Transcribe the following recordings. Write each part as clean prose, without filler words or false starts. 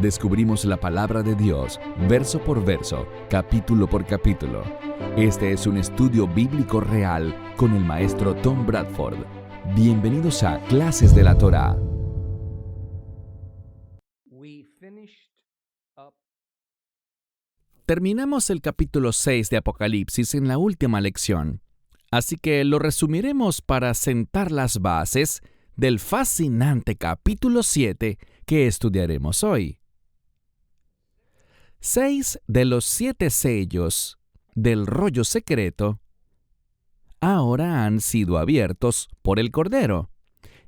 descubrimos la palabra de Dios, verso por verso, capítulo por capítulo. Este es un estudio bíblico real con el maestro Tom Bradford. Bienvenidos a Clases de la Torá. Terminamos el capítulo 6 de Apocalipsis en la última lección, así que lo resumiremos para sentar las bases del fascinante capítulo 7 que estudiaremos hoy. 6 de los 7 sellos del rollo secreto ahora han sido abiertos por el Cordero,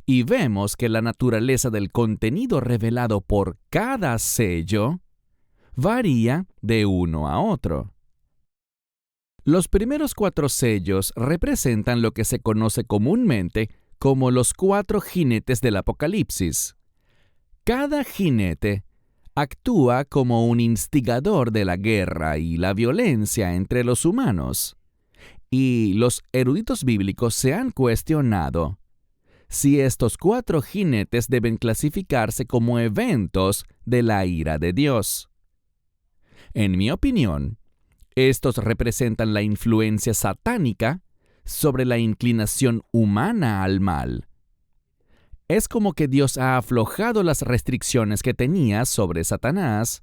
y vemos que la naturaleza del contenido revelado por cada sello varía de uno a otro. Los primeros 4 sellos representan lo que se conoce comúnmente como los 4 jinetes del Apocalipsis. Cada jinete actúa como un instigador de la guerra y la violencia entre los humanos, y los eruditos bíblicos se han cuestionado si estos 4 jinetes deben clasificarse como eventos de la ira de Dios. En mi opinión, estos representan la influencia satánica sobre la inclinación humana al mal. Es como que Dios ha aflojado las restricciones que tenía sobre Satanás,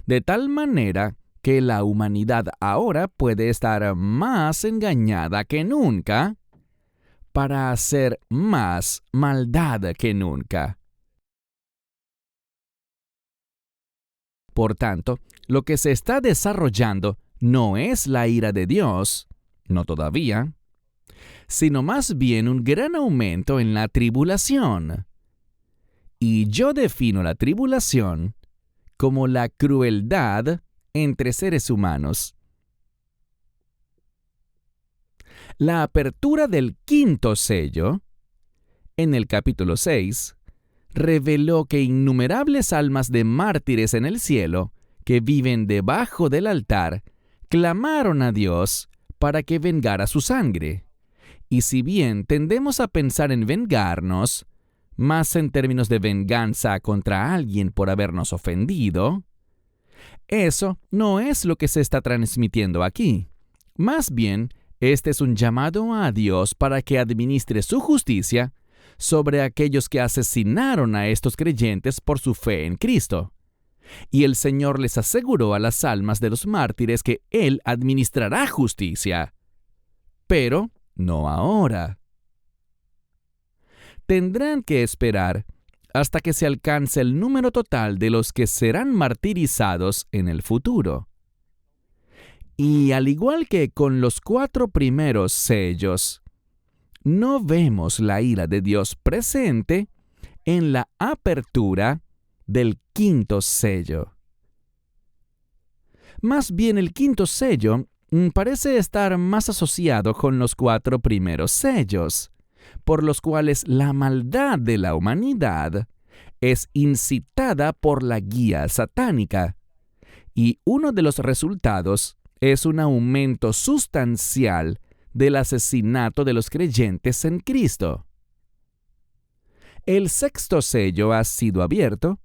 de tal manera que la humanidad ahora puede estar más engañada que nunca para hacer más maldad que nunca. Por tanto, lo que se está desarrollando no es la ira de Dios, no todavía, sino más bien un gran aumento en la tribulación. Y yo defino la tribulación como la crueldad entre seres humanos. La apertura del 5º sello, en el capítulo 6, reveló que innumerables almas de mártires en el cielo, que viven debajo del altar, clamaron a Dios para que vengara su sangre. Y si bien tendemos a pensar en vengarnos, más en términos de venganza contra alguien por habernos ofendido, eso no es lo que se está transmitiendo aquí. Más bien, este es un llamado a Dios para que administre su justicia sobre aquellos que asesinaron a estos creyentes por su fe en Cristo. Y el Señor les aseguró a las almas de los mártires que Él administrará justicia. Pero no ahora. Tendrán que esperar hasta que se alcance el número total de los que serán martirizados en el futuro. Y al igual que con los 4 primeros sellos, no vemos la ira de Dios presente en la apertura del 5º sello. Más bien el 5º sello parece estar más asociado con los 4 primeros sellos, por los cuales la maldad de la humanidad es incitada por la guía satánica, y uno de los resultados es un aumento sustancial del asesinato de los creyentes en Cristo. El 6º sello ha sido abierto,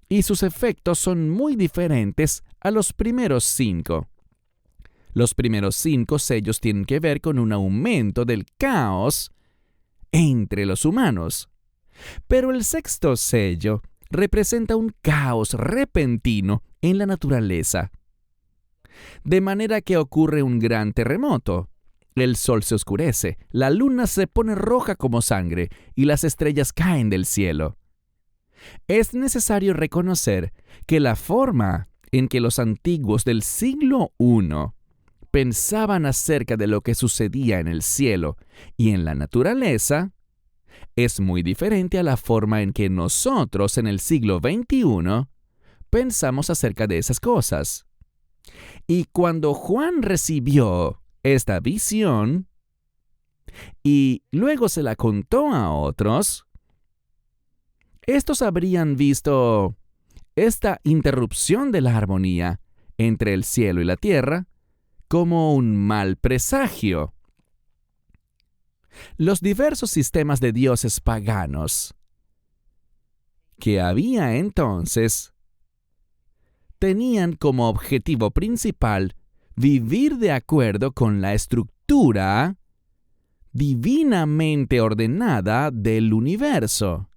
y sus efectos son muy diferentes a los primeros 5. Los primeros 5 sellos tienen que ver con un aumento del caos entre los humanos. Pero el 6º sello representa un caos repentino en la naturaleza. De manera que ocurre un gran terremoto. El sol se oscurece, la luna se pone roja como sangre y las estrellas caen del cielo. Es necesario reconocer que la forma en que los antiguos del siglo I pensaban acerca de lo que sucedía en el cielo y en la naturaleza es muy diferente a la forma en que nosotros en el siglo XXI pensamos acerca de esas cosas. Y cuando Juan recibió esta visión y luego se la contó a otros, estos habrían visto esta interrupción de la armonía entre el cielo y la tierra como un mal presagio. Los diversos sistemas de dioses paganos que había entonces tenían como objetivo principal vivir de acuerdo con la estructura divinamente ordenada del universo.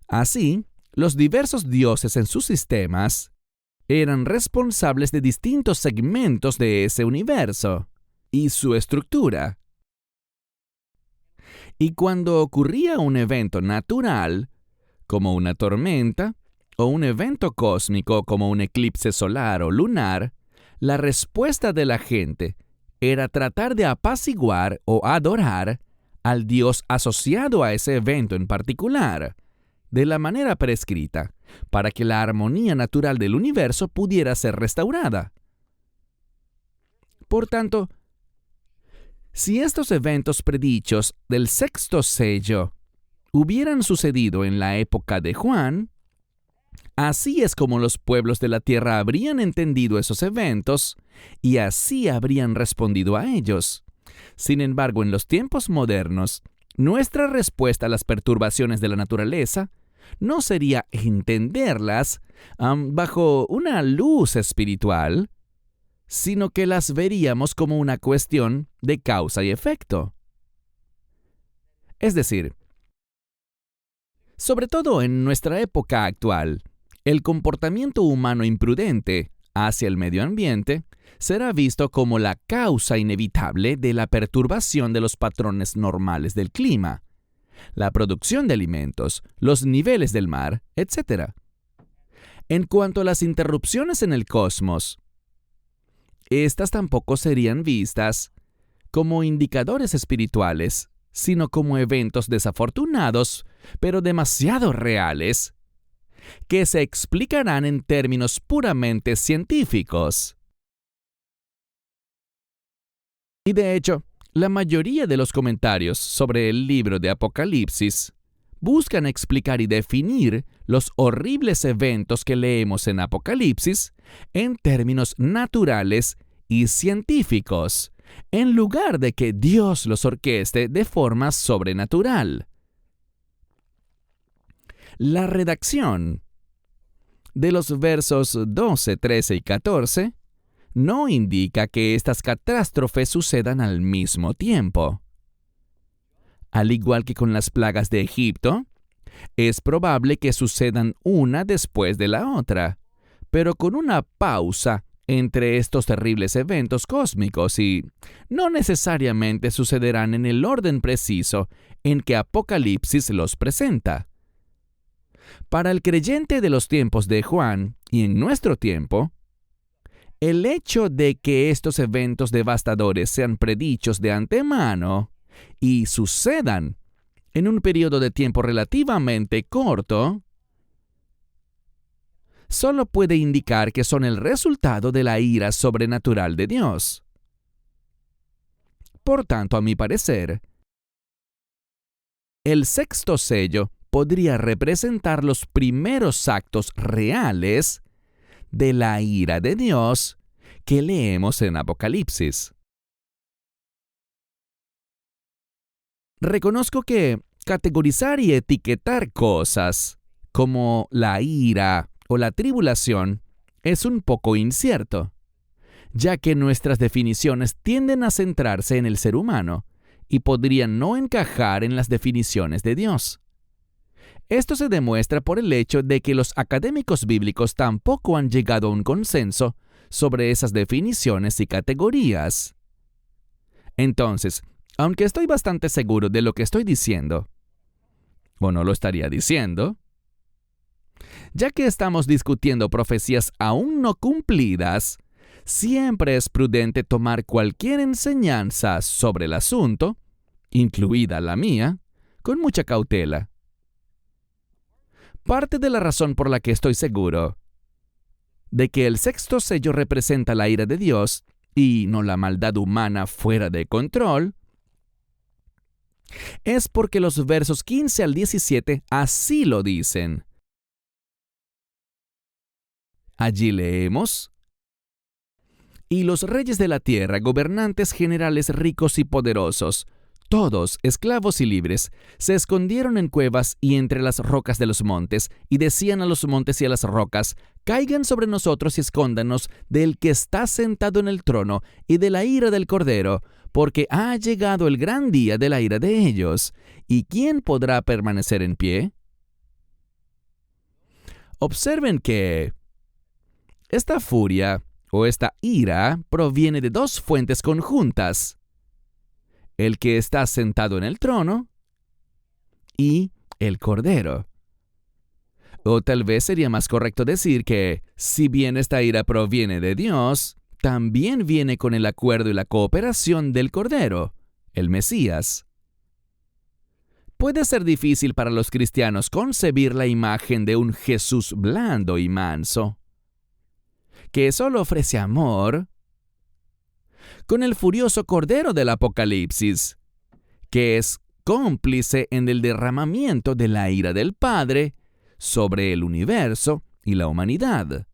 Así, los diversos dioses en sus sistemas eran responsables de distintos segmentos de ese universo y su estructura. Y cuando ocurría un evento natural, como una tormenta, o un evento cósmico como un eclipse solar o lunar, la respuesta de la gente era tratar de apaciguar o adorar al Dios asociado a ese evento en particular, de la manera prescrita, para que la armonía natural del universo pudiera ser restaurada. Por tanto, si estos eventos predichos del sexto sello hubieran sucedido en la época de Juan, así es como los pueblos de la tierra habrían entendido esos eventos y así habrían respondido a ellos. Sin embargo, en los tiempos modernos, nuestra respuesta a las perturbaciones de la naturaleza no sería entenderlas bajo una luz espiritual, sino que las veríamos como una cuestión de causa y efecto. Es decir, sobre todo en nuestra época actual, el comportamiento humano imprudente hacia el medio ambiente será visto como la causa inevitable de la perturbación de los patrones normales del clima, la producción de alimentos, los niveles del mar, etc. En cuanto a las interrupciones en el cosmos, estas tampoco serían vistas como indicadores espirituales, sino como eventos desafortunados, pero demasiado reales, que se explicarán en términos puramente científicos. Y de hecho, la mayoría de los comentarios sobre el libro de Apocalipsis buscan explicar y definir los horribles eventos que leemos en Apocalipsis en términos naturales y científicos, en lugar de que Dios los orqueste de forma sobrenatural. La redacción de los versos 12, 13 y 14 no indica que estas catástrofes sucedan al mismo tiempo. Al igual que con las plagas de Egipto, es probable que sucedan una después de la otra, pero con una pausa entre estos terribles eventos cósmicos y no necesariamente sucederán en el orden preciso en que Apocalipsis los presenta. Para el creyente de los tiempos de Juan y en nuestro tiempo, el hecho de que estos eventos devastadores sean predichos de antemano y sucedan en un periodo de tiempo relativamente corto, solo puede indicar que son el resultado de la ira sobrenatural de Dios. Por tanto, a mi parecer, el sexto sello podría representar los primeros actos reales de la ira de Dios que leemos en Apocalipsis. Reconozco que categorizar y etiquetar cosas como la ira o la tribulación es un poco incierto, ya que nuestras definiciones tienden a centrarse en el ser humano y podrían no encajar en las definiciones de Dios. Esto se demuestra por el hecho de que los académicos bíblicos tampoco han llegado a un consenso sobre esas definiciones y categorías. Entonces, aunque estoy bastante seguro de lo que estoy diciendo, o no lo estaría diciendo, ya que estamos discutiendo profecías aún no cumplidas, siempre es prudente tomar cualquier enseñanza sobre el asunto, incluida la mía, con mucha cautela. Parte de la razón por la que estoy seguro de que el sexto sello representa la ira de Dios y no la maldad humana fuera de control es porque los versos 15 al 17 así lo dicen. Allí leemos: y los reyes de la tierra, gobernantes generales ricos y poderosos, Todos, esclavos y libres, se escondieron en cuevas y entre las rocas de los montes, y decían a los montes y a las rocas: «Caigan sobre nosotros y escóndanos del que está sentado en el trono y de la ira del Cordero, porque ha llegado el gran día de la ira de ellos. ¿Y quién podrá permanecer en pie?». Observen que esta furia o esta ira proviene de dos fuentes conjuntas: el que está sentado en el trono y el Cordero. O tal vez sería más correcto decir que, si bien esta ira proviene de Dios, también viene con el acuerdo y la cooperación del Cordero, el Mesías. Puede ser difícil para los cristianos concebir la imagen de un Jesús blando y manso, que solo ofrece amor, con el furioso Cordero del Apocalipsis, que es cómplice en el derramamiento de la ira del Padre sobre el universo y la humanidad.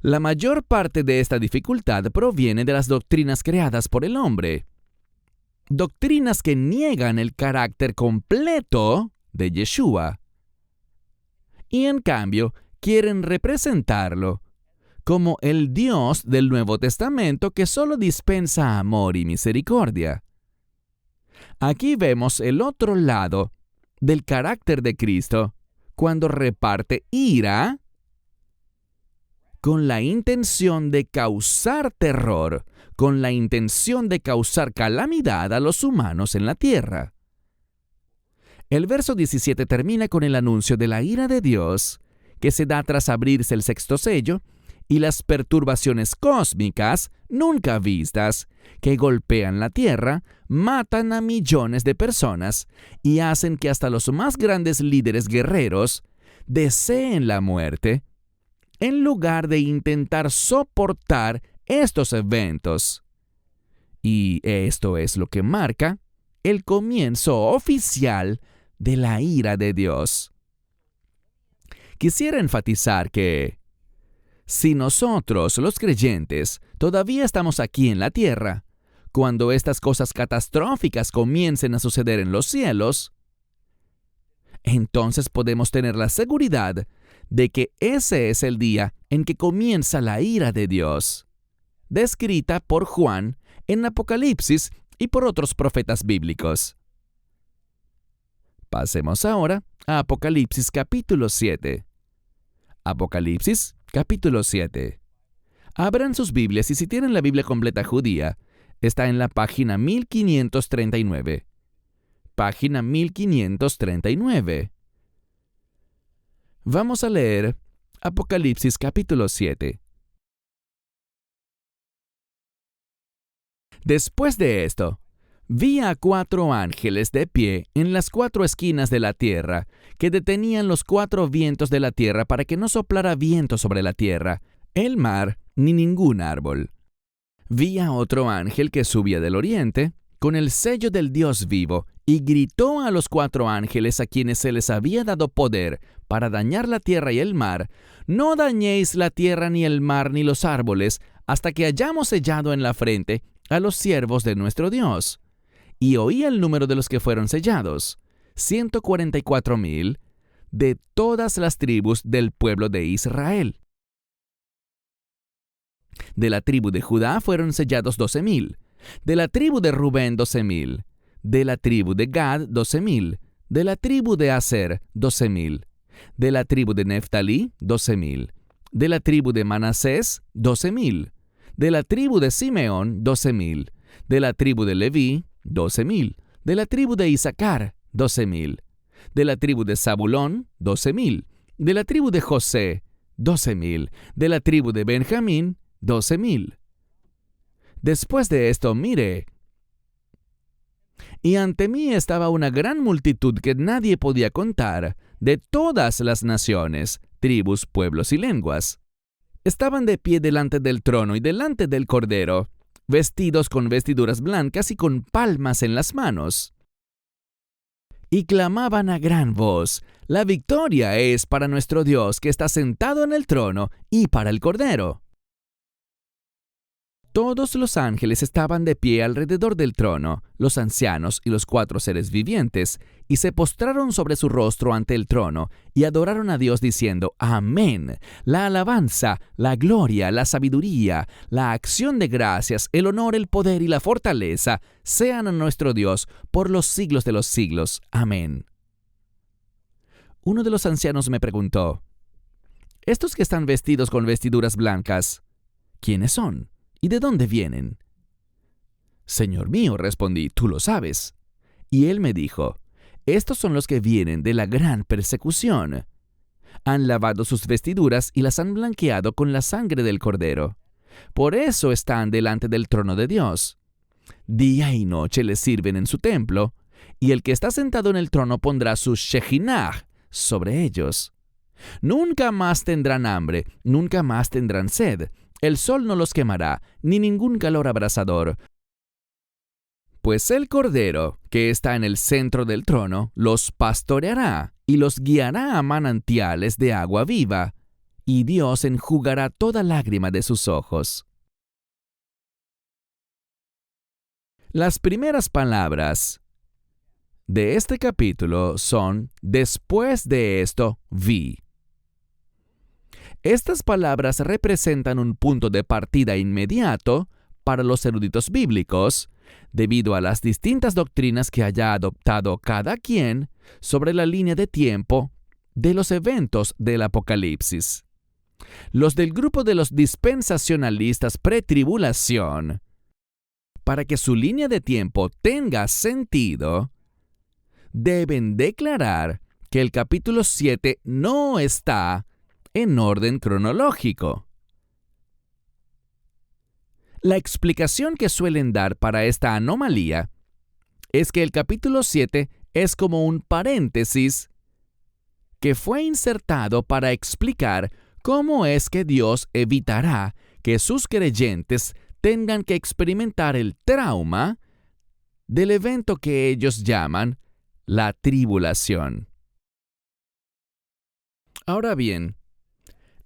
La mayor parte de esta dificultad proviene de las doctrinas creadas por el hombre. Doctrinas que niegan el carácter completo de Yeshua y en cambio quieren representarlo como el Dios del Nuevo Testamento que solo dispensa amor y misericordia. Aquí vemos el otro lado del carácter de Cristo cuando reparte ira con la intención de causar terror, con la intención de causar calamidad a los humanos en la tierra. El verso 17 termina con el anuncio de la ira de Dios, que se da tras abrirse el sexto sello, y las perturbaciones cósmicas nunca vistas, que golpean la tierra, matan a millones de personas y hacen que hasta los más grandes líderes guerreros deseen la muerte, en lugar de intentar soportar estos eventos. Y esto es lo que marca el comienzo oficial de la ira de Dios. Quisiera enfatizar que, si nosotros, los creyentes, todavía estamos aquí en la tierra, cuando estas cosas catastróficas comiencen a suceder en los cielos, entonces podemos tener la seguridad de que ese es el día en que comienza la ira de Dios, descrita por Juan en Apocalipsis y por otros profetas bíblicos. Pasemos ahora a Apocalipsis capítulo 7. Apocalipsis capítulo 7. Abran sus Biblias y si tienen la Biblia completa judía, está en la página 1539. Página 1539. Vamos a leer Apocalipsis capítulo 7. Después de esto, vi a 4 ángeles de pie en las 4 esquinas de la tierra, que detenían los 4 vientos de la tierra para que no soplara viento sobre la tierra, el mar, ni ningún árbol. Vi a otro ángel que subía del oriente, con el sello del Dios vivo, y gritó a los 4 ángeles a quienes se les había dado poder para dañar la tierra y el mar: «No dañéis la tierra, ni el mar, ni los árboles, hasta que hayamos sellado en la frente a los siervos de nuestro Dios». Y oí el número de los que fueron sellados: 144,000 de todas las tribus del pueblo de Israel. De la tribu de Judá fueron sellados 12,000, de la tribu de Rubén 12,000, de la tribu de Gad 12,000, de la tribu de Aser 12,000, de la tribu de Neftalí 12,000, de la tribu de Manasés 12,000, de la tribu de Simeón 12,000, de la tribu de Leví 12,000, de la tribu de Isaacar 12,000, de la tribu de Zabulón 12,000, de la tribu de José 12,000, de la tribu de Benjamín 12,000. Después de esto miré, y ante mí estaba una gran multitud que nadie podía contar, de todas las naciones, tribus, pueblos y lenguas. Estaban de pie delante del trono y delante del Cordero, vestidos con vestiduras blancas y con palmas en las manos. Y clamaban a gran voz: «La victoria es para nuestro Dios que está sentado en el trono y para el Cordero». Todos los ángeles estaban de pie alrededor del trono, los ancianos y los 4 seres vivientes, y se postraron sobre su rostro ante el trono, y adoraron a Dios diciendo, Amén. La alabanza, la gloria, la sabiduría, la acción de gracias, el honor, el poder y la fortaleza sean a nuestro Dios por los siglos de los siglos. Amén. Uno de los ancianos me preguntó, ¿estos que están vestidos con vestiduras blancas, quiénes son? ¿Y de dónde vienen? Señor mío, respondí, tú lo sabes. Y él me dijo, estos son los que vienen de la gran persecución. Han lavado sus vestiduras y las han blanqueado con la sangre del Cordero. Por eso están delante del trono de Dios. Día y noche les sirven en su templo, y el que está sentado en el trono pondrá su Shejinah sobre ellos. Nunca más tendrán hambre, nunca más tendrán sed. El sol no los quemará, ni ningún calor abrasador. Pues el Cordero, que está en el centro del trono, los pastoreará y los guiará a manantiales de agua viva, y Dios enjugará toda lágrima de sus ojos. Las primeras palabras de este capítulo son, después de esto vi. Estas palabras representan un punto de partida inmediato para los eruditos bíblicos, debido a las distintas doctrinas que haya adoptado cada quien sobre la línea de tiempo de los eventos del Apocalipsis. Los del grupo de los dispensacionalistas pretribulación, para que su línea de tiempo tenga sentido, deben declarar que el capítulo 7 no está en orden cronológico. La explicación que suelen dar para esta anomalía es que el capítulo 7 es como un paréntesis que fue insertado para explicar cómo es que Dios evitará que sus creyentes tengan que experimentar el trauma del evento que ellos llaman la tribulación. Ahora bien,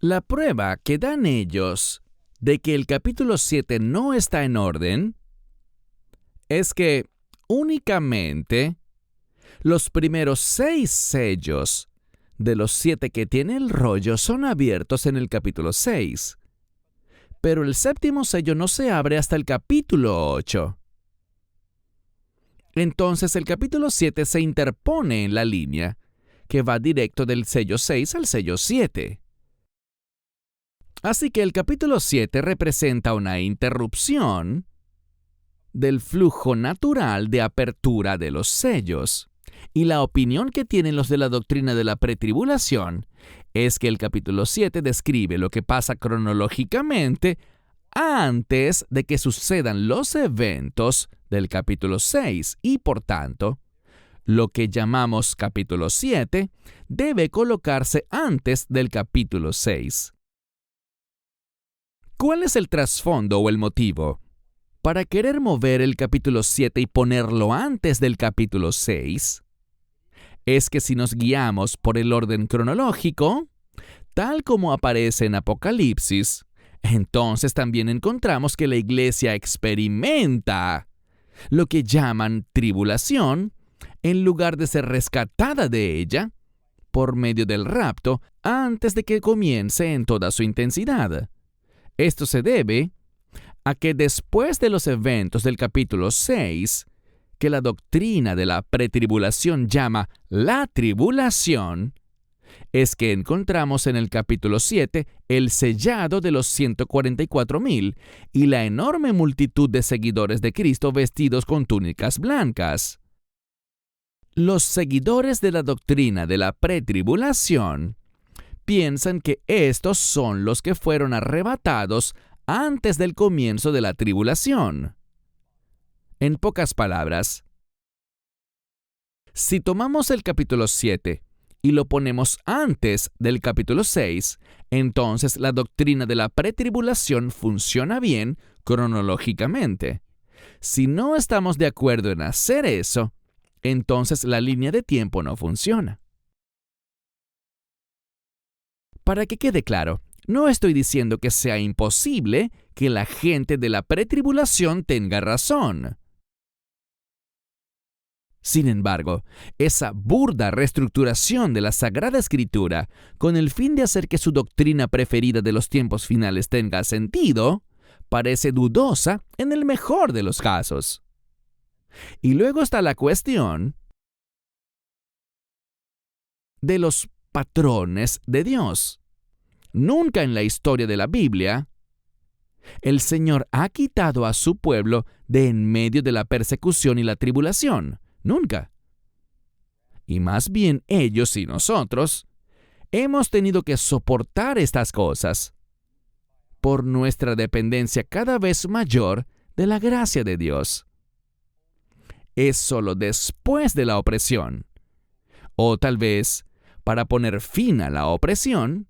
la prueba que dan ellos de que el capítulo 7 no está en orden es que únicamente los primeros 6 sellos de los 7 que tiene el rollo son abiertos en el capítulo 6, pero el séptimo sello no se abre hasta el capítulo 8. Entonces el capítulo 7 se interpone en la línea que va directo del sello 6 al sello 7. Así que el capítulo 7 representa una interrupción del flujo natural de apertura de los sellos. Y la opinión que tienen los de la doctrina de la pretribulación es que el capítulo 7 describe lo que pasa cronológicamente antes de que sucedan los eventos del capítulo 6 y, por tanto, lo que llamamos capítulo 7 debe colocarse antes del capítulo 6. ¿Cuál es el trasfondo o el motivo para querer mover el capítulo 7 y ponerlo antes del capítulo 6? Es que si nos guiamos por el orden cronológico, tal como aparece en Apocalipsis, entonces también encontramos que la iglesia experimenta lo que llaman tribulación, en lugar de ser rescatada de ella por medio del rapto antes de que comience en toda su intensidad. Esto se debe a que después de los eventos del capítulo 6, que la doctrina de la pretribulación llama la tribulación, es que encontramos en el capítulo 7 el sellado de los 144,000 y la enorme multitud de seguidores de Cristo vestidos con túnicas blancas. Los seguidores de la doctrina de la pretribulación piensan que estos son los que fueron arrebatados antes del comienzo de la tribulación. En pocas palabras, si tomamos el capítulo 7 y lo ponemos antes del capítulo 6, entonces la doctrina de la pretribulación funciona bien cronológicamente. Si no estamos de acuerdo en hacer eso, entonces la línea de tiempo no funciona. Para que quede claro, No estoy diciendo que sea imposible que la gente de la pretribulación tenga razón. Sin embargo, esa burda reestructuración de la Sagrada Escritura, con el fin de hacer que su doctrina preferida de los tiempos finales tenga sentido, parece dudosa en el mejor de los casos. Y luego está la cuestión de los patrones de Dios. Nunca en la historia de la Biblia, el Señor ha quitado a su pueblo de en medio de la persecución y la tribulación. Nunca. Y más bien ellos y nosotros hemos tenido que soportar estas cosas por nuestra dependencia cada vez mayor de la gracia de Dios. Es solo después de la opresión, o tal vez para poner fin a la opresión,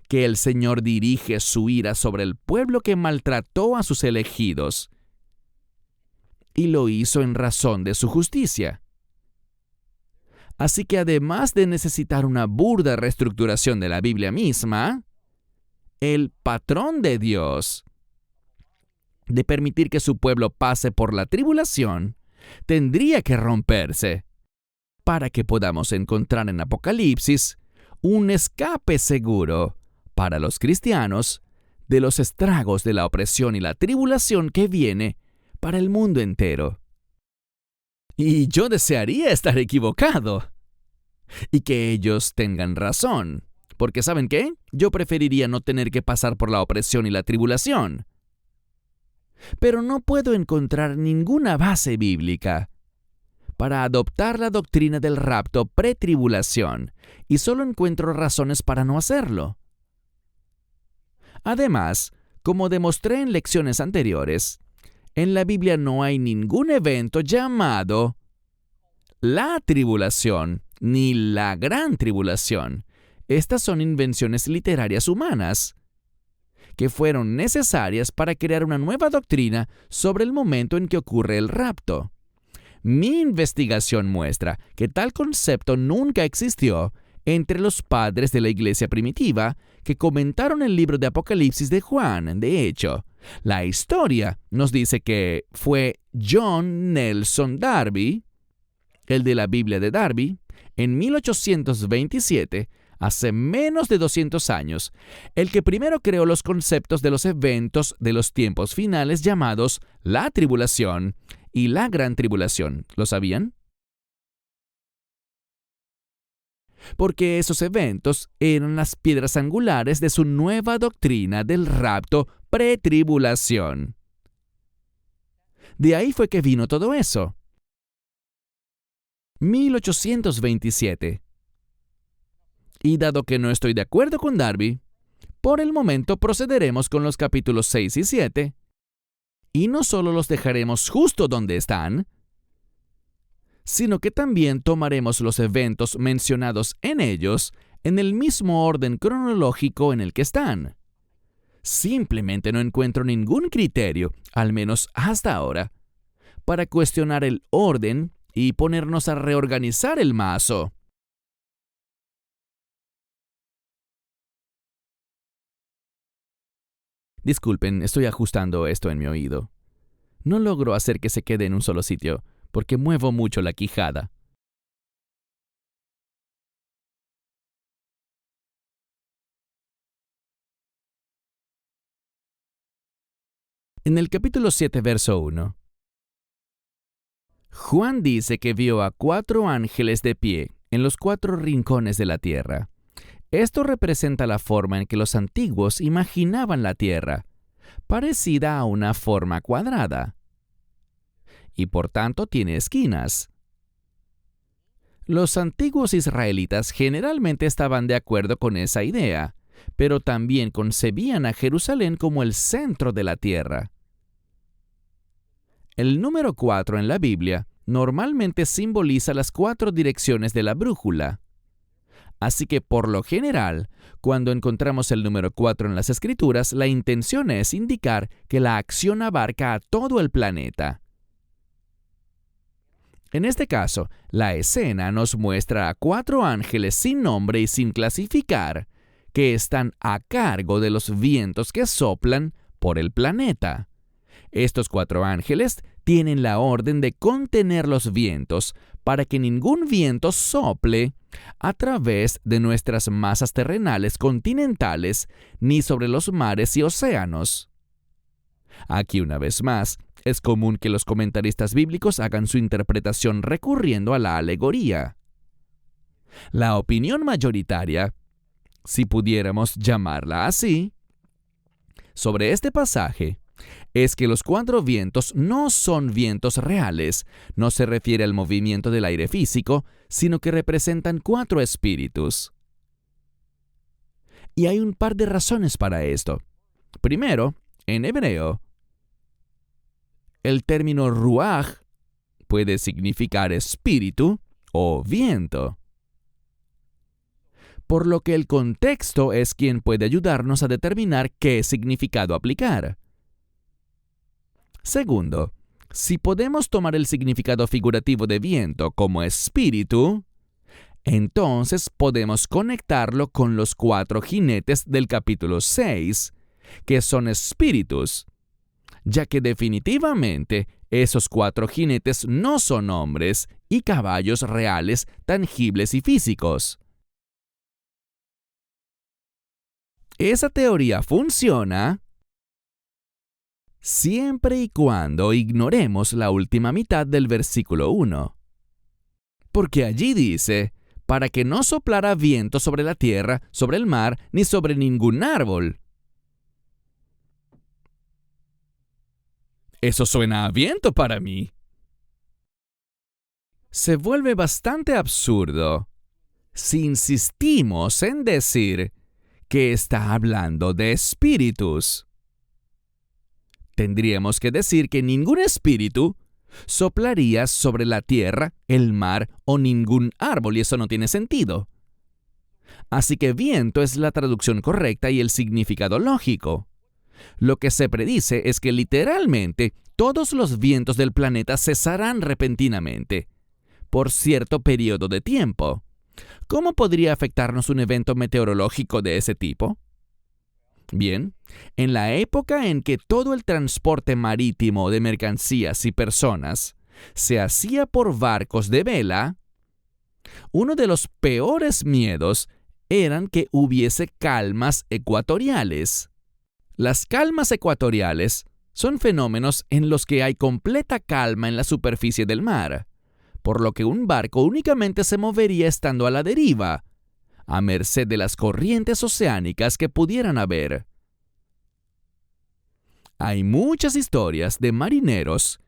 que el Señor dirige su ira sobre el pueblo que maltrató a sus elegidos, y lo hizo en razón de su justicia. Así que además de necesitar una burda reestructuración de la Biblia misma, el patrón de Dios de permitir que su pueblo pase por la tribulación tendría que romperse para que podamos encontrar en Apocalipsis un escape seguro para los cristianos de los estragos de la opresión y la tribulación que viene para el mundo entero. Y yo desearía estar equivocado y que ellos tengan razón, porque ¿saben qué? Yo preferiría no tener que pasar por la opresión y la tribulación. Pero no puedo encontrar ninguna base bíblica para adoptar la doctrina del rapto pretribulación, y solo encuentro razones para no hacerlo. Además, como demostré en lecciones anteriores, en la Biblia no hay ningún evento llamado la tribulación ni la gran tribulación. Estas son invenciones literarias humanas que fueron necesarias para crear una nueva doctrina sobre el momento en que ocurre el rapto. Mi investigación muestra que tal concepto nunca existió entre los padres de la iglesia primitiva que comentaron el libro de Apocalipsis de Juan. De hecho, la historia nos dice que fue John Nelson Darby, el de la Biblia de Darby, en 1827, hace menos de 200 años, el que primero creó los conceptos de los eventos de los tiempos finales llamados la tribulación y la gran tribulación. ¿Lo sabían? Porque esos eventos eran las piedras angulares de su nueva doctrina del rapto pretribulación. De ahí fue que vino todo eso. 1827. Y dado que no estoy de acuerdo con Darby, por el momento procederemos con los capítulos 6 y 7, y no solo los dejaremos justo donde están, sino que también tomaremos los eventos mencionados en ellos en el mismo orden cronológico en el que están. Simplemente no encuentro ningún criterio, al menos hasta ahora, para cuestionar el orden y ponernos a reorganizar el mazo. Disculpen, estoy ajustando esto en mi oído. No logro hacer que se quede en un solo sitio, porque muevo mucho la quijada. En el capítulo 7, verso 1, Juan dice que vio a 4 ángeles de pie en los 4 rincones de la tierra. Esto representa la forma en que los antiguos imaginaban la tierra, parecida a una forma cuadrada, y por tanto tiene esquinas. Los antiguos israelitas generalmente estaban de acuerdo con esa idea, pero también concebían a Jerusalén como el centro de la tierra. El número 4 en la Biblia normalmente simboliza las 4 direcciones de la brújula. Así que, por lo general, cuando encontramos el número 4 en las Escrituras, la intención es indicar que la acción abarca a todo el planeta. En este caso, la escena nos muestra a 4 ángeles sin nombre y sin clasificar, que están a cargo de los vientos que soplan por el planeta. Estos 4 ángeles tienen la orden de contener los vientos para que ningún viento sople a través de nuestras masas terrenales continentales ni sobre los mares y océanos. Aquí una vez más, es común que los comentaristas bíblicos hagan su interpretación recurriendo a la alegoría. La opinión mayoritaria, si pudiéramos llamarla así, sobre este pasaje es que los 4 vientos no son vientos reales, no se refiere al movimiento del aire físico, sino que representan 4 espíritus. Y hay un par de razones para esto. Primero, en hebreo, el término ruaj puede significar espíritu o viento, por lo que el contexto es quien puede ayudarnos a determinar qué significado aplicar. Segundo, si podemos tomar el significado figurativo de viento como espíritu, entonces podemos conectarlo con los 4 jinetes del capítulo 6, que son espíritus, ya que definitivamente esos 4 jinetes no son hombres y caballos reales, tangibles y físicos. Esa teoría funciona siempre y cuando ignoremos la última mitad del versículo 1. Porque allí dice, para que no soplara viento sobre la tierra, sobre el mar, ni sobre ningún árbol. Eso suena a viento para mí. Se vuelve bastante absurdo si insistimos en decir que está hablando de espíritus. Tendríamos que decir que ningún espíritu soplaría sobre la tierra, el mar o ningún árbol, y eso no tiene sentido. Así que viento es la traducción correcta y el significado lógico. Lo que se predice es que literalmente todos los vientos del planeta cesarán repentinamente, por cierto periodo de tiempo. ¿Cómo podría afectarnos un evento meteorológico de ese tipo? Bien, en la época en que todo el transporte marítimo de mercancías y personas se hacía por barcos de vela, uno de los peores miedos eran que hubiese calmas ecuatoriales. Las calmas ecuatoriales son fenómenos en los que hay completa calma en la superficie del mar, por lo que un barco únicamente se movería estando a la deriva, a merced de las corrientes oceánicas que pudieran haber. Hay muchas historias de marineros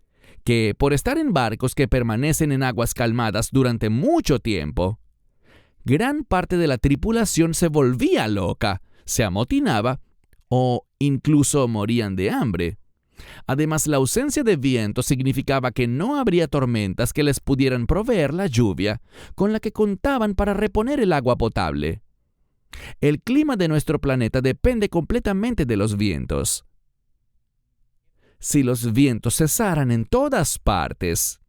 que, por estar en barcos que permanecen en aguas calmadas durante mucho tiempo, gran parte de la tripulación se volvía loca, se amotinaba o incluso morían de hambre. Además, la ausencia de viento significaba que no habría tormentas que les pudieran proveer la lluvia con la que contaban para reponer el agua potable. El clima de nuestro planeta depende completamente de los vientos. Si los vientos cesaran en todas partes,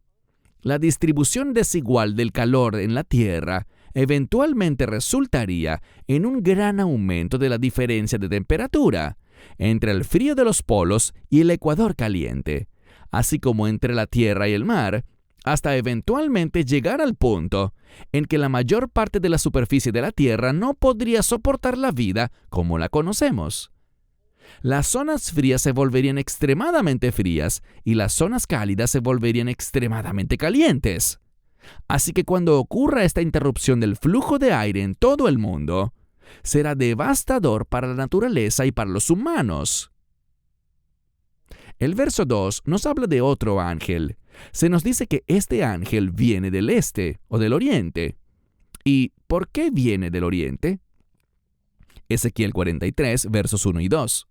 la distribución desigual del calor en la Tierra eventualmente resultaría en un gran aumento de la diferencia de temperatura entre el frío de los polos y el ecuador caliente, así como entre la tierra y el mar, hasta eventualmente llegar al punto en que la mayor parte de la superficie de la Tierra no podría soportar la vida como la conocemos. Las zonas frías se volverían extremadamente frías y las zonas cálidas se volverían extremadamente calientes. Así que cuando ocurra esta interrupción del flujo de aire en todo el mundo, será devastador para la naturaleza y para los humanos. El verso 2 nos habla de otro ángel. Se nos dice que este ángel viene del este o del oriente. ¿Y por qué viene del oriente? Ezequiel 43, versos 1 y 2.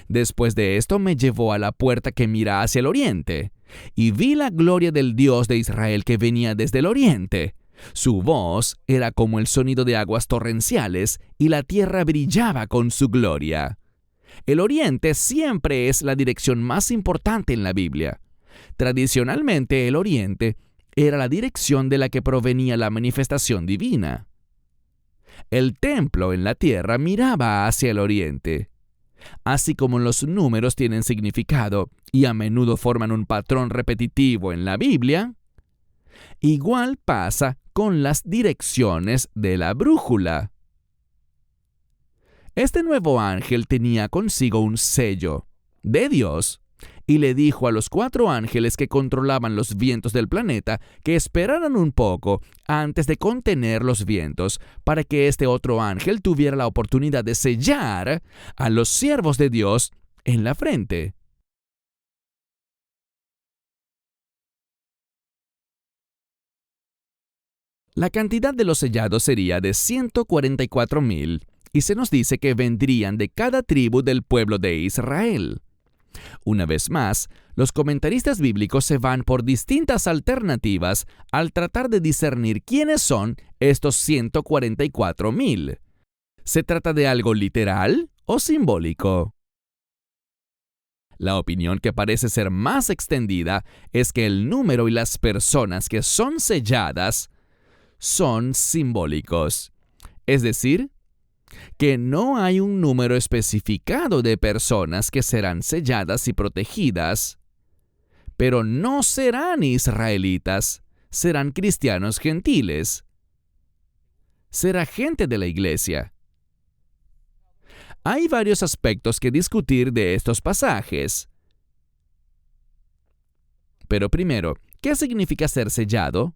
Después de esto me llevó a la puerta que mira hacia el oriente, y vi la gloria del Dios de Israel que venía desde el oriente. Su voz era como el sonido de aguas torrenciales, y la tierra brillaba con su gloria. El oriente siempre es la dirección más importante en la Biblia. Tradicionalmente, el oriente era la dirección de la que provenía la manifestación divina. El templo en la tierra miraba hacia el oriente. Así como los números tienen significado y a menudo forman un patrón repetitivo en la Biblia, igual pasa con las direcciones de la brújula. Este nuevo ángel tenía consigo un sello de Dios y le dijo a los 4 ángeles que controlaban los vientos del planeta que esperaran un poco antes de contener los vientos para que este otro ángel tuviera la oportunidad de sellar a los siervos de Dios en la frente. La cantidad de los sellados sería de 144,000 y se nos dice que vendrían de cada tribu del pueblo de Israel. Una vez más, los comentaristas bíblicos se van por distintas alternativas al tratar de discernir quiénes son estos 144,000. ¿Se trata de algo literal o simbólico? La opinión que parece ser más extendida es que el número y las personas que son selladas son simbólicos. Es decir, que no hay un número especificado de personas que serán selladas y protegidas, pero no serán israelitas, serán cristianos gentiles. Será gente de la iglesia. Hay varios aspectos que discutir de estos pasajes. Pero primero, ¿qué significa ser sellado?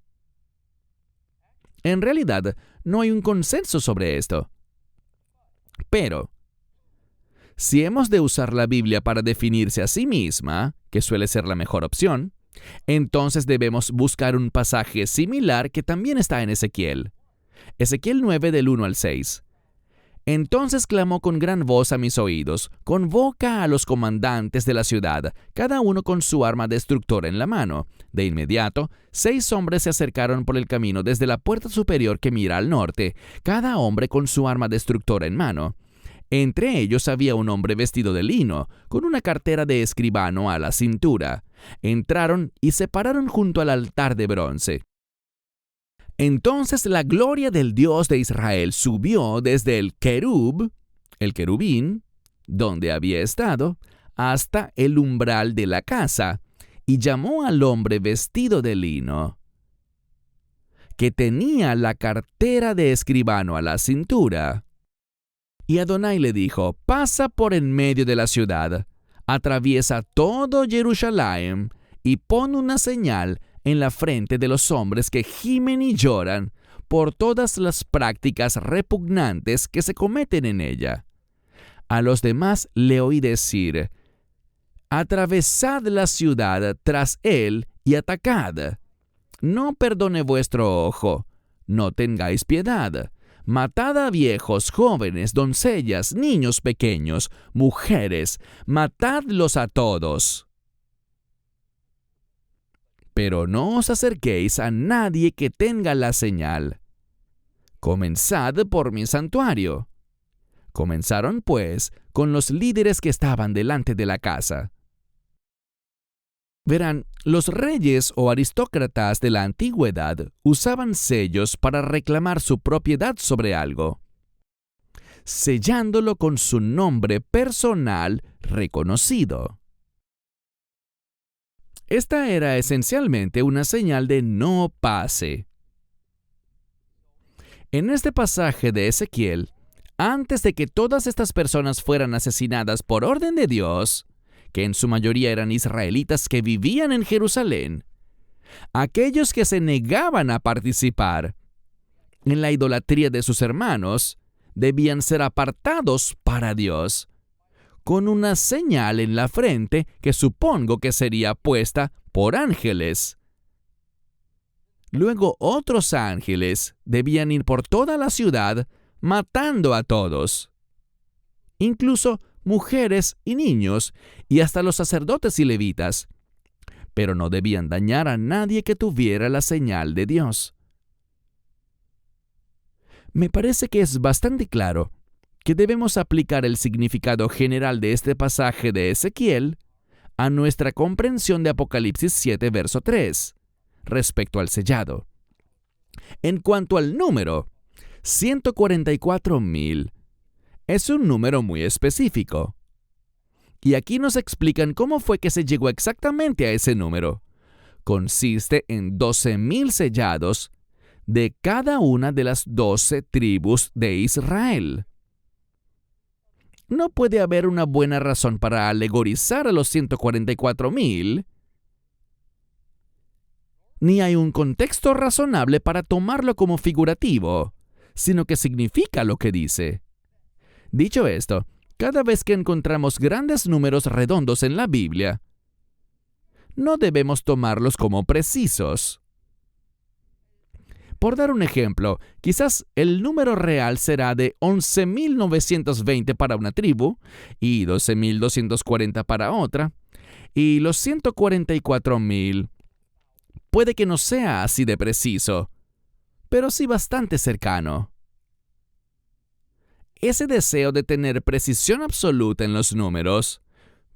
En realidad, no hay un consenso sobre esto. Pero, si hemos de usar la Biblia para definirse a sí misma, que suele ser la mejor opción, entonces debemos buscar un pasaje similar que también está en Ezequiel. Ezequiel 9 del 1 al 6. Entonces clamó con gran voz a mis oídos, convoca a los comandantes de la ciudad, cada uno con su arma destructora en la mano. De inmediato, 6 hombres se acercaron por el camino desde la puerta superior que mira al norte, cada hombre con su arma destructora en mano. Entre ellos había un hombre vestido de lino, con una cartera de escribano a la cintura. Entraron y se pararon junto al altar de bronce. Entonces la gloria del Dios de Israel subió desde el querubín, donde había estado, hasta el umbral de la casa, y llamó al hombre vestido de lino, que tenía la cartera de escribano a la cintura. Y Adonai le dijo, pasa por en medio de la ciudad, atraviesa todo Jerusalén y pon una señal en la frente de los hombres que gimen y lloran por todas las prácticas repugnantes que se cometen en ella. A los demás le oí decir, atravesad la ciudad tras él y atacad. No perdone vuestro ojo, no tengáis piedad. Matad a viejos, jóvenes, doncellas, niños pequeños, mujeres, matadlos a todos. Pero no os acerquéis a nadie que tenga la señal. Comenzad por mi santuario. Comenzaron, pues, con los líderes que estaban delante de la casa. Verán, los reyes o aristócratas de la antigüedad usaban sellos para reclamar su propiedad sobre algo, sellándolo con su nombre personal reconocido. Esta era esencialmente una señal de no pase. En este pasaje de Ezequiel, antes de que todas estas personas fueran asesinadas por orden de Dios, que en su mayoría eran israelitas que vivían en Jerusalén, aquellos que se negaban a participar en la idolatría de sus hermanos debían ser apartados para Dios, con una señal en la frente que supongo que sería puesta por ángeles. Luego otros ángeles debían ir por toda la ciudad matando a todos, incluso mujeres y niños, y hasta los sacerdotes y levitas, pero no debían dañar a nadie que tuviera la señal de Dios. Me parece que es bastante claro que debemos aplicar el significado general de este pasaje de Ezequiel a nuestra comprensión de Apocalipsis 7, verso 3, respecto al sellado. En cuanto al número, 144,000 es un número muy específico. Y aquí nos explican cómo fue que se llegó exactamente a ese número. Consiste en 12,000 sellados de cada una de las 12 tribus de Israel. No puede haber una buena razón para alegorizar a los 144,000, ni hay un contexto razonable para tomarlo como figurativo, sino que significa lo que dice. Dicho esto, cada vez que encontramos grandes números redondos en la Biblia, no debemos tomarlos como precisos. Por dar un ejemplo, quizás el número real será de 11,920 para una tribu y 12,240 para otra, y los 144,000 puede que no sea así de preciso, pero sí bastante cercano. Ese deseo de tener precisión absoluta en los números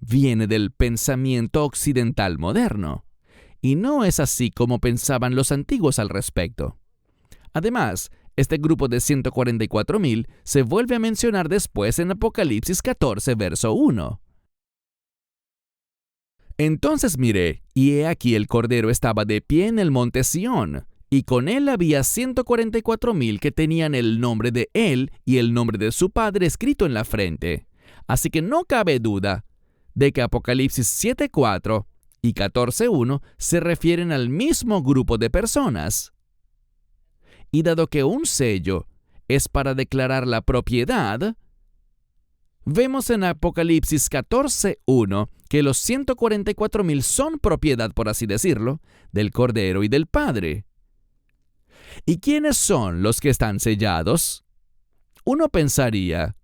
viene del pensamiento occidental moderno, y no es así como pensaban los antiguos al respecto. Además, este grupo de 144,000 se vuelve a mencionar después en Apocalipsis 14, verso 1. Entonces miré, y he aquí el Cordero estaba de pie en el monte Sión, y con él había 144,000 que tenían el nombre de él y el nombre de su padre escrito en la frente. Así que no cabe duda de que Apocalipsis 7:4 y 14:1 se refieren al mismo grupo de personas. Y dado que un sello es para declarar la propiedad, vemos en Apocalipsis 14:1 que los 144,000 son propiedad, por así decirlo, del Cordero y del Padre. ¿Y quiénes son los que están sellados? Uno pensaría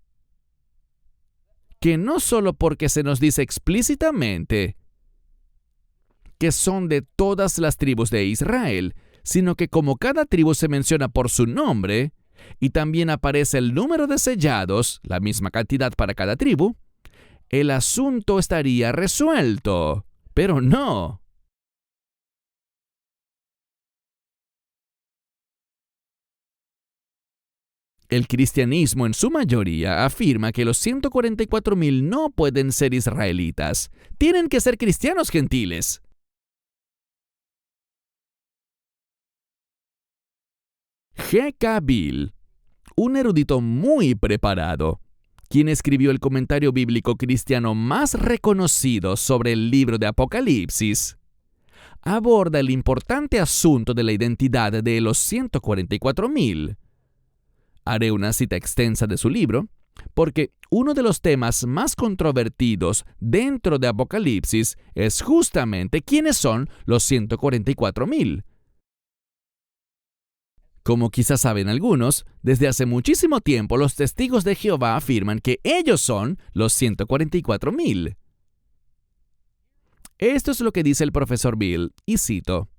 que no solo porque se nos dice explícitamente que son de todas las tribus de Israel, sino que como cada tribu se menciona por su nombre, y también aparece el número de sellados, la misma cantidad para cada tribu, el asunto estaría resuelto. Pero no. El cristianismo en su mayoría afirma que los 144,000 no pueden ser israelitas. Tienen que ser cristianos gentiles. G.K. Beale, un erudito muy preparado, quien escribió el comentario bíblico cristiano más reconocido sobre el libro de Apocalipsis, aborda el importante asunto de la identidad de los 144,000. Haré una cita extensa de su libro, porque uno de los temas más controvertidos dentro de Apocalipsis es justamente quiénes son los 144,000. Como quizás saben algunos, desde hace muchísimo tiempo los testigos de Jehová afirman que ellos son los 144,000. Esto es lo que dice el profesor Beale, y cito: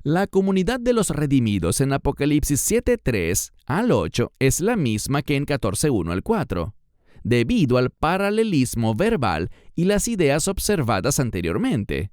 la comunidad de los redimidos en Apocalipsis 7:3 al 8 es la misma que en 14:1 al 4, debido al paralelismo verbal y las ideas observadas anteriormente.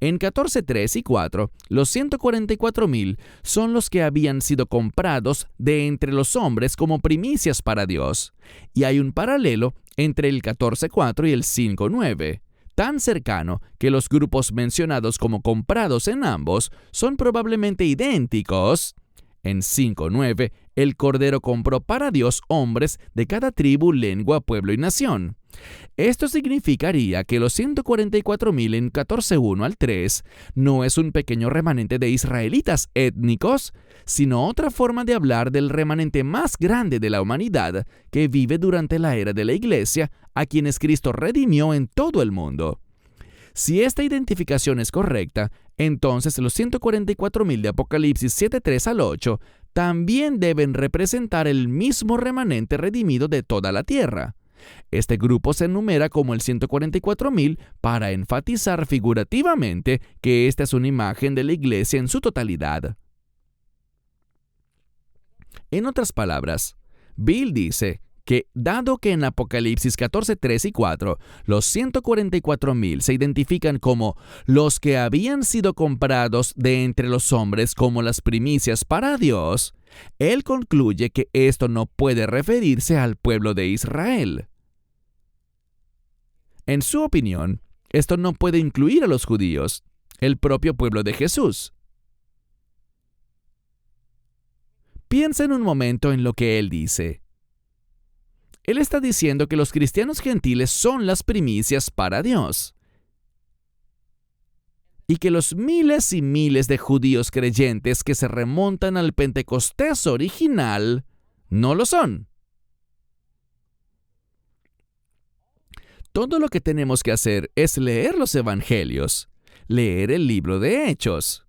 En 14:3 y 4, los 144,000 son los que habían sido comprados de entre los hombres como primicias para Dios, y hay un paralelo entre el 14:4 y el 5:9, tan cercano que los grupos mencionados como comprados en ambos son probablemente idénticos. En 5:9, el Cordero compró para Dios hombres de cada tribu, lengua, pueblo y nación. Esto significaría que los 144,000 en 14:1 al 3 no es un pequeño remanente de israelitas étnicos, sino otra forma de hablar del remanente más grande de la humanidad que vive durante la era de la Iglesia, a quienes Cristo redimió en todo el mundo. Si esta identificación es correcta, entonces los 144,000 de Apocalipsis 7:3 al 8 también deben representar el mismo remanente redimido de toda la tierra. Este grupo se enumera como el 144,000 para enfatizar figurativamente que esta es una imagen de la iglesia en su totalidad. En otras palabras, Bill dice que, dado que en Apocalipsis 14, 3 y 4, los 144,000 se identifican como los que habían sido comprados de entre los hombres como las primicias para Dios, él concluye que esto no puede referirse al pueblo de Israel. En su opinión, esto no puede incluir a los judíos, el propio pueblo de Jesús. Piensen un momento en lo que él dice. Él está diciendo que los cristianos gentiles son las primicias para Dios, y que los miles y miles de judíos creyentes que se remontan al Pentecostés original no lo son. Todo lo que tenemos que hacer es leer los evangelios, leer el libro de Hechos,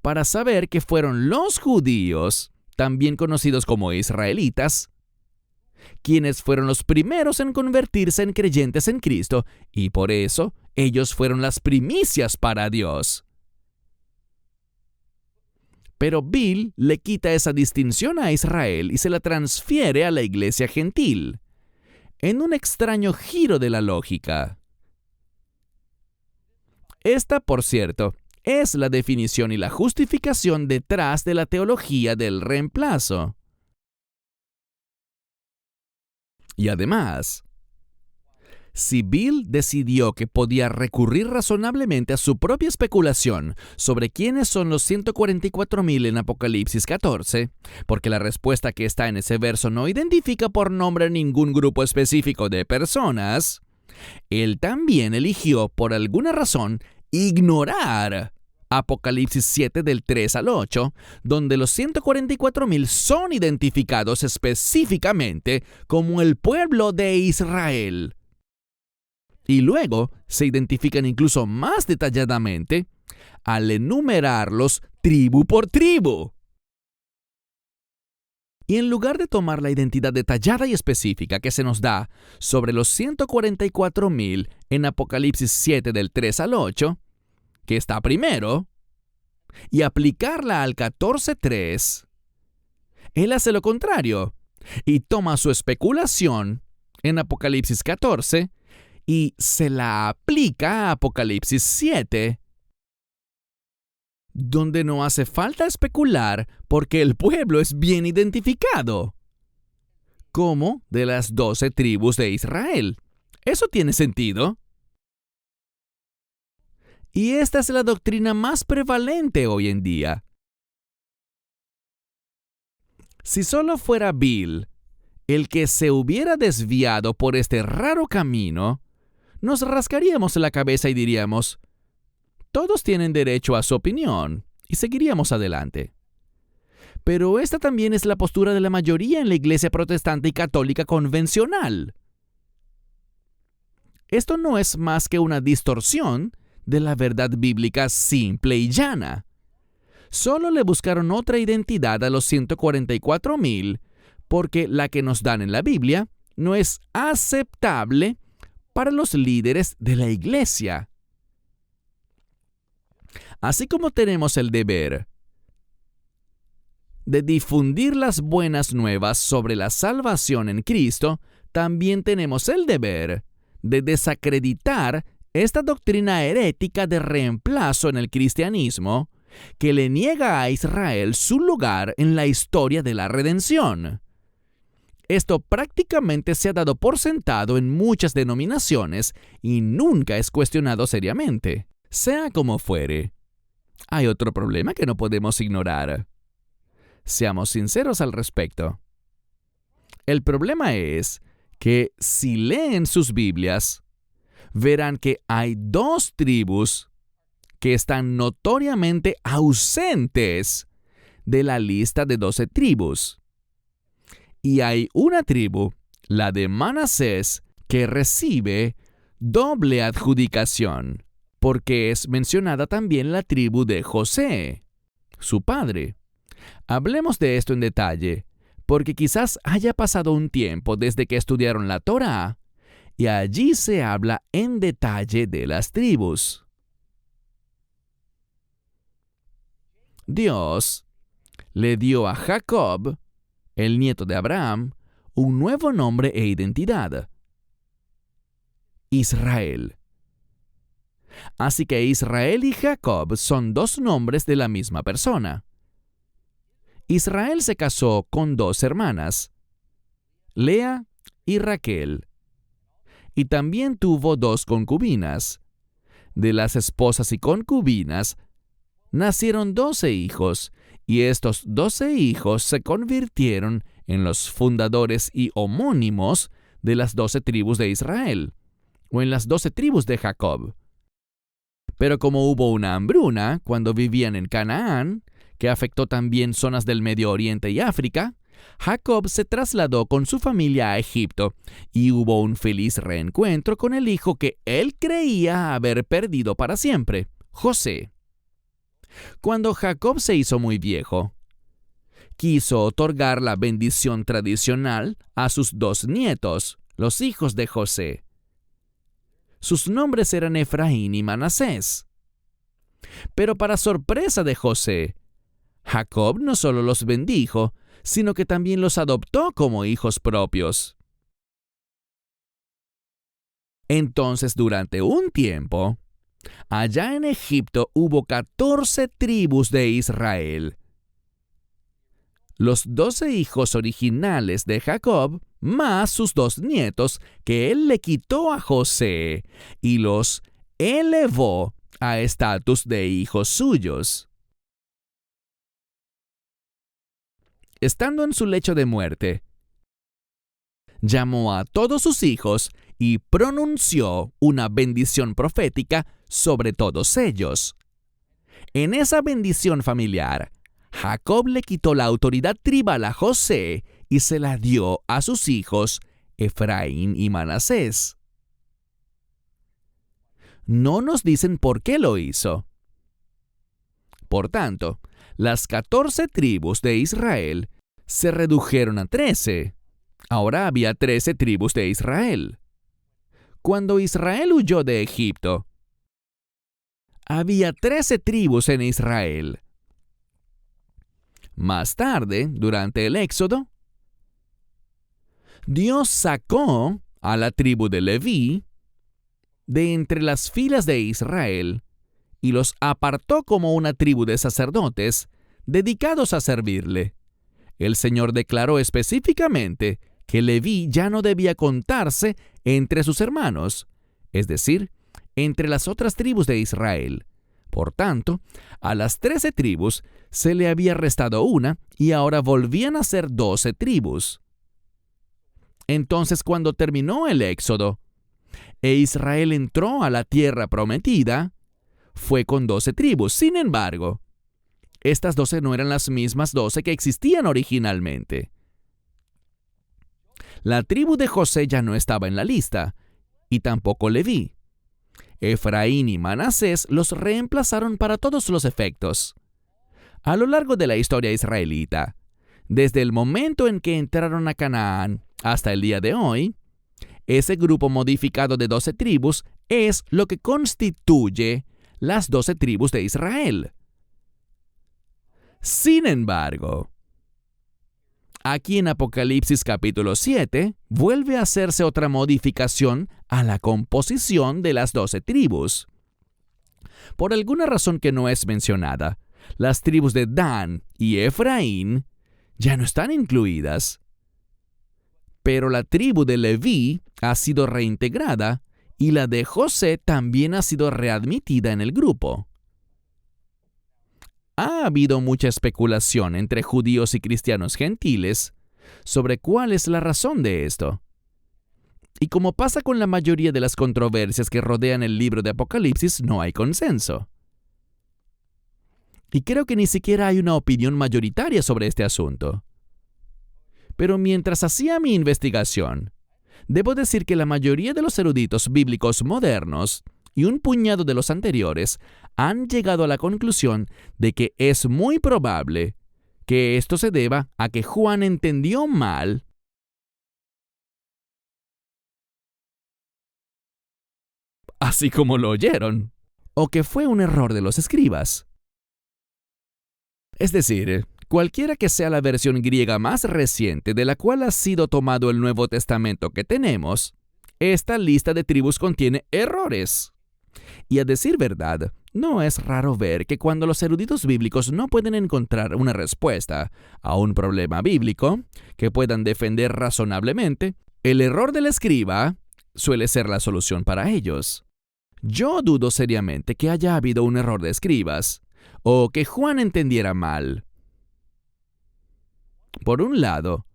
para saber que fueron los judíos, también conocidos como israelitas, quienes fueron los primeros en convertirse en creyentes en Cristo, y por eso ellos fueron las primicias para Dios. Pero Bill le quita esa distinción a Israel y se la transfiere a la iglesia gentil, en un extraño giro de la lógica. Esta, por cierto, es la definición y la justificación detrás de la teología del reemplazo. Y además, si Bill decidió que podía recurrir razonablemente a su propia especulación sobre quiénes son los 144,000 en Apocalipsis 14, porque la respuesta que está en ese verso no identifica por nombre ningún grupo específico de personas, él también eligió, por alguna razón, ignorar Apocalipsis 7 del 3 al 8, donde los 144,000 son identificados específicamente como el pueblo de Israel. Y luego se identifican incluso más detalladamente al enumerarlos tribu por tribu. Y en lugar de tomar la identidad detallada y específica que se nos da sobre los 144,000 en Apocalipsis 7 del 3 al 8, que está primero, y aplicarla al 14:3, él hace lo contrario y toma su especulación en Apocalipsis 14 y se la aplica a Apocalipsis 7, donde no hace falta especular porque el pueblo es bien identificado como de las 12 tribus de Israel. ¿Eso tiene sentido? Y esta es la doctrina más prevalente hoy en día. Si solo fuera Bill el que se hubiera desviado por este raro camino, nos rascaríamos la cabeza y diríamos, todos tienen derecho a su opinión, y seguiríamos adelante. Pero esta también es la postura de la mayoría en la iglesia protestante y católica convencional. Esto no es más que una distorsión de la verdad bíblica simple y llana. Solo le buscaron otra identidad a los 144,000 porque la que nos dan en la Biblia no es aceptable para los líderes de la iglesia. Así como tenemos el deber de difundir las buenas nuevas sobre la salvación en Cristo, también tenemos el deber de desacreditar esta doctrina herética de reemplazo en el cristianismo que le niega a Israel su lugar en la historia de la redención. Esto prácticamente se ha dado por sentado en muchas denominaciones y nunca es cuestionado seriamente. Sea como fuere, hay otro problema que no podemos ignorar. Seamos sinceros al respecto. El problema es que si leen sus Biblias, verán que hay 2 tribus que están notoriamente ausentes de la lista de 12 tribus. Y hay una tribu, la de Manasés, que recibe doble adjudicación, porque es mencionada también la tribu de José, su padre. Hablemos de esto en detalle, porque quizás haya pasado un tiempo desde que estudiaron la Torá, y allí se habla en detalle de las tribus. Dios le dio a Jacob, el nieto de Abraham, un nuevo nombre e identidad: Israel. Así que Israel y Jacob son dos nombres de la misma persona. Israel se casó con dos hermanas, Lea y Raquel, y también tuvo dos concubinas. De las esposas y concubinas nacieron 12 hijos, y estos 12 hijos se convirtieron en los fundadores y homónimos de las 12 tribus de Israel, o en las 12 tribus de Jacob. Pero como hubo una hambruna cuando vivían en Canaán, que afectó también zonas del Medio Oriente y África, Jacob se trasladó con su familia a Egipto y hubo un feliz reencuentro con el hijo que él creía haber perdido para siempre, José. Cuando Jacob se hizo muy viejo, quiso otorgar la bendición tradicional a sus dos nietos, los hijos de José. Sus nombres eran Efraín y Manasés. Pero para sorpresa de José, Jacob no solo los bendijo, sino que también los adoptó como hijos propios. Entonces, durante un tiempo, allá en Egipto hubo 14 tribus de Israel. Los 12 hijos originales de Jacob, más sus dos nietos, que él le quitó a José y los elevó a estatus de hijos suyos. Estando en su lecho de muerte, llamó a todos sus hijos y pronunció una bendición profética sobre todos ellos. En esa bendición familiar, Jacob le quitó la autoridad tribal a José y se la dio a sus hijos Efraín y Manasés. No nos dicen por qué lo hizo. Por tanto, las 14 tribus de Israel se redujeron a 13. Ahora había 13 tribus de Israel. Cuando Israel huyó de Egipto, había 13 tribus en Israel. Más tarde, durante el Éxodo, Dios sacó a la tribu de Leví de entre las filas de Israel y los apartó como una tribu de sacerdotes dedicados a servirle. El Señor declaró específicamente que Leví ya no debía contarse entre sus hermanos, es decir, entre las otras tribus de Israel. Por tanto, a las 13 tribus se le había restado una y ahora volvían a ser 12 tribus. Entonces, cuando terminó el Éxodo e Israel entró a la tierra prometida, fue con 12 tribus. Sin embargo, estas 12 no eran las mismas 12 que existían originalmente. La tribu de José ya no estaba en la lista, y tampoco Leví. Efraín y Manasés los reemplazaron para todos los efectos. A lo largo de la historia israelita, desde el momento en que entraron a Canaán hasta el día de hoy, ese grupo modificado de 12 tribus es lo que constituye las 12 tribus de Israel. Sin embargo, aquí en Apocalipsis capítulo 7, vuelve a hacerse otra modificación a la composición de las 12 tribus. Por alguna razón que no es mencionada, las tribus de Dan y Efraín ya no están incluidas. Pero la tribu de Leví ha sido reintegrada y la de José también ha sido readmitida en el grupo. Ha habido mucha especulación entre judíos y cristianos gentiles sobre cuál es la razón de esto. Y como pasa con la mayoría de las controversias que rodean el libro de Apocalipsis, no hay consenso. Y creo que ni siquiera hay una opinión mayoritaria sobre este asunto. Pero mientras hacía mi investigación, debo decir que la mayoría de los eruditos bíblicos modernos y un puñado de los anteriores han llegado a la conclusión de que es muy probable que esto se deba a que Juan entendió mal así como lo oyeron, o que fue un error de los escribas. Es decir, Cualquiera que sea la versión griega más reciente de la cual ha sido tomado el Nuevo Testamento que tenemos, esta lista de tribus contiene errores. Y a decir verdad, no es raro ver que cuando los eruditos bíblicos no pueden encontrar una respuesta a un problema bíblico que puedan defender razonablemente, el error del escriba suele ser la solución para ellos. Yo dudo seriamente que haya habido un error de escribas o que Juan entendiera mal. Por un lado,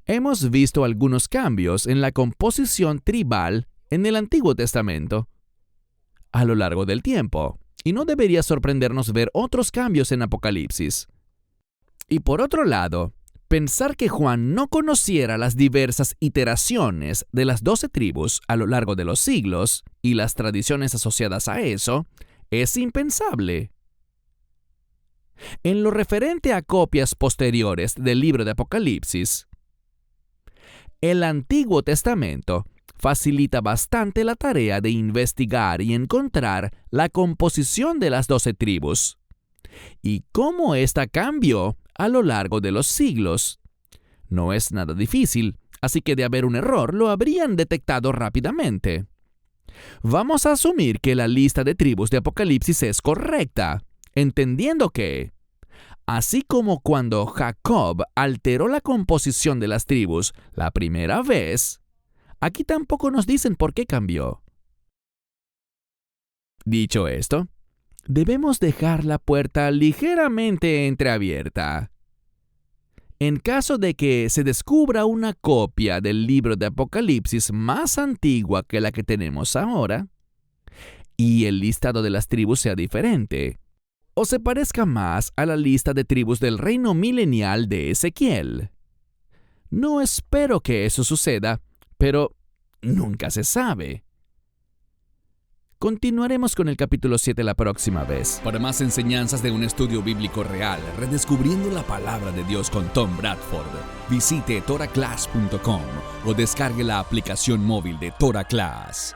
hemos visto algunos cambios en la composición tribal en el Antiguo Testamento a lo largo del tiempo, y no debería sorprendernos ver otros cambios en Apocalipsis. Y por otro lado, pensar que Juan no conociera las diversas iteraciones de las 12 tribus a lo largo de los siglos y las tradiciones asociadas a eso es impensable. En lo referente a copias posteriores del libro de Apocalipsis, el Antiguo Testamento facilita bastante la tarea de investigar y encontrar la composición de las 12 tribus y cómo ésta cambió a lo largo de los siglos. No es nada difícil, así que de haber un error lo habrían detectado rápidamente. Vamos a asumir que la lista de tribus de Apocalipsis es correcta, entendiendo que, así como cuando Jacob alteró la composición de las tribus la primera vez, aquí tampoco nos dicen por qué cambió. Dicho esto, debemos dejar la puerta ligeramente entreabierta. En caso de que se descubra una copia del libro de Apocalipsis más antigua que la que tenemos ahora, y el listado de las tribus sea diferente, o se parezca más a la lista de tribus del reino milenial de Ezequiel. No espero que eso suceda, pero nunca se sabe. Continuaremos con el capítulo 7 la próxima vez. Para más enseñanzas de un estudio bíblico real, redescubriendo la palabra de Dios con Tom Bradford, visite toraclass.com o descargue la aplicación móvil de TorahClass.